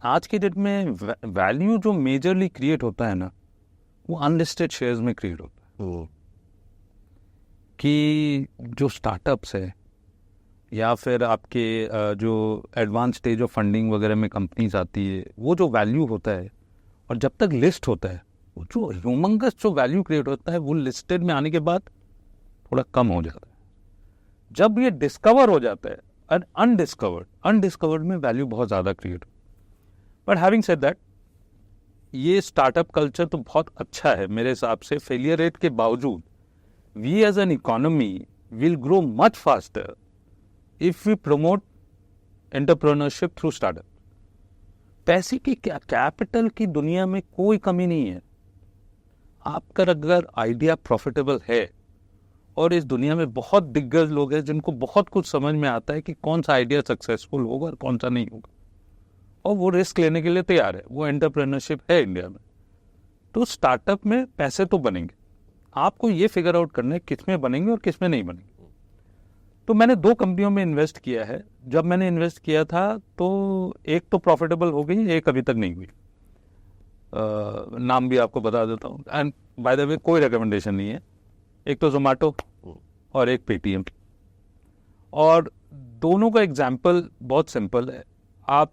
आज के डेट में वैल्यू जो मेजरली क्रिएट होता है ना, वो अनलिस्टेड शेयर्स में क्रिएट होता है। कि जो स्टार्टअप्स है या फिर आपके जो एडवांस स्टेज ऑफ फंडिंग वगैरह में कंपनीज आती है, वो जो वैल्यू होता है और जब तक लिस्ट होता है, वो जो ह्यूमंगस जो वैल्यू क्रिएट होता है वो लिस्टेड में आने के बाद थोड़ा कम हो जाता है। जब ये डिस्कवर हो जाता है और अनडिस्कवर्ड में वैल्यू बहुत ज़्यादा क्रिएट हो। बट हैविंग सेड दैट, ये स्टार्टअप कल्चर तो बहुत अच्छा है मेरे हिसाब से। फेलियर रेट के बावजूद we as an economy will grow much faster if we promote entrepreneurship through startup. पैसे की कैपिटल की दुनिया में कोई कमी नहीं है। आपका अगर आइडिया प्रॉफिटेबल है, और इस दुनिया में बहुत दिग्गज लोग हैं जिनको बहुत कुछ समझ में आता है कि कौन सा आइडिया सक्सेसफुल होगा और कौन सा नहीं होगा, और वो रिस्क लेने के लिए तैयार है। वो एंटरप्रेन्योरशिप है इंडिया में। तो स्टार्टअप में पैसे तो बनेंगे, आपको ये फिगर आउट करना है किस में बनेंगे और किस में नहीं बनेंगे। तो मैंने 2 कंपनियों में इन्वेस्ट किया है। जब मैंने इन्वेस्ट किया था तो एक तो प्रॉफिटेबल हो गई, एक अभी तक नहीं हुई। नाम भी आपको बता देता हूँ, एंड बाय द वे कोई रिकमेंडेशन नहीं है। एक तो जोमेटो और एक पेटीएम, और दोनों का एग्जाम्पल बहुत सिंपल है। आप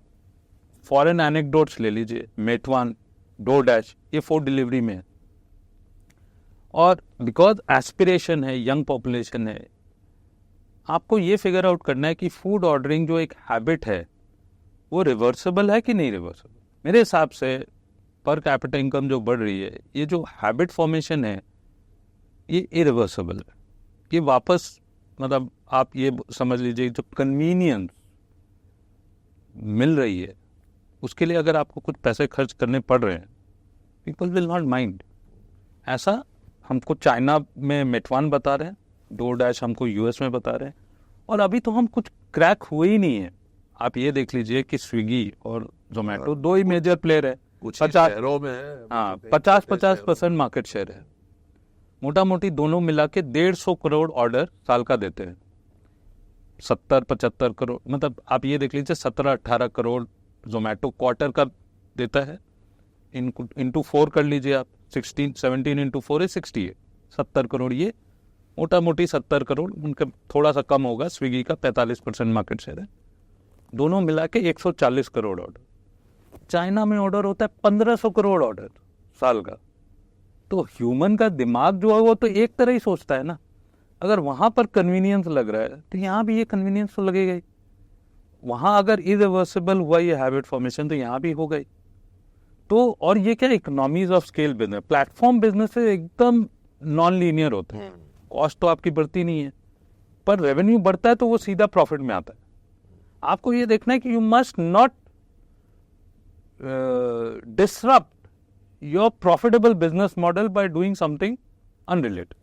फॉरेन एनेक्डोट्स ले लीजिए, मेटवान, डोरडैश, ये फूड डिलीवरी में है। और बिकॉज एस्पिरेशन है, यंग पॉपुलेशन है, आपको ये फिगर आउट करना है कि फूड ऑर्डरिंग जो एक हैबिट है वो रिवर्सेबल है कि नहीं रिवर्सेबल। मेरे हिसाब से पर कैपिटा इनकम जो बढ़ रही है, ये जो हैबिट फॉर्मेशन है ये इरिवर्सिबल है। ये वापस, मतलब आप ये समझ लीजिए, जो कन्वीनियंस मिल रही है उसके लिए अगर आपको कुछ पैसे खर्च करने पड़ रहे हैं, पीपल विल नॉट माइंड। ऐसा हमको चाइना में मेटवान बता रहे हैं, डोरडैश हमको यूएस में बता रहे हैं, और अभी तो हम कुछ क्रैक हुए ही नहीं है। आप ये देख लीजिए कि स्विगी और जोमेटो 2 ही मेजर प्लेयर है, 50% मार्केट शेयर है। मोटा मोटी दोनों मिला के 150 करोड़ ऑर्डर साल का देते हैं। 70-75 करोड़, मतलब आप ये देख लीजिए 17-18 करोड़ जोमेटो क्वार्टर का देता है। इंटू 4 कर लीजिए आप, 17 इंटू 4 है 68, 70 करोड़। ये मोटा मोटी 70 करोड़, उनका थोड़ा सा कम होगा, स्विगी का 45% मार्केट शेयर है। दोनों मिला के 140 करोड़ ऑर्डर। चाइना में ऑर्डर होता है 1500 करोड़ ऑर्डर साल का। तो ह्यूमन का दिमाग जो है वो तो एक तरह ही सोचता है ना। अगर वहां पर कन्वीनियंस लग रहा है तो यहाँ भी ये कन्वीनियंस तो लगेगा ही। वहां अगर इरिवर्सिबल हुआ ये हैबिट फॉर्मेशन, तो यहाँ भी हो गई। तो और ये क्या, economies of scale business, platform business एकदम नॉन लीनियर होता है। कॉस्ट तो आपकी बढ़ती नहीं है, पर रेवेन्यू बढ़ता है तो वो सीधा प्रॉफिट में आता है। आपको ये देखना है कि you must not disrupt your profitable business model by doing something unrelated.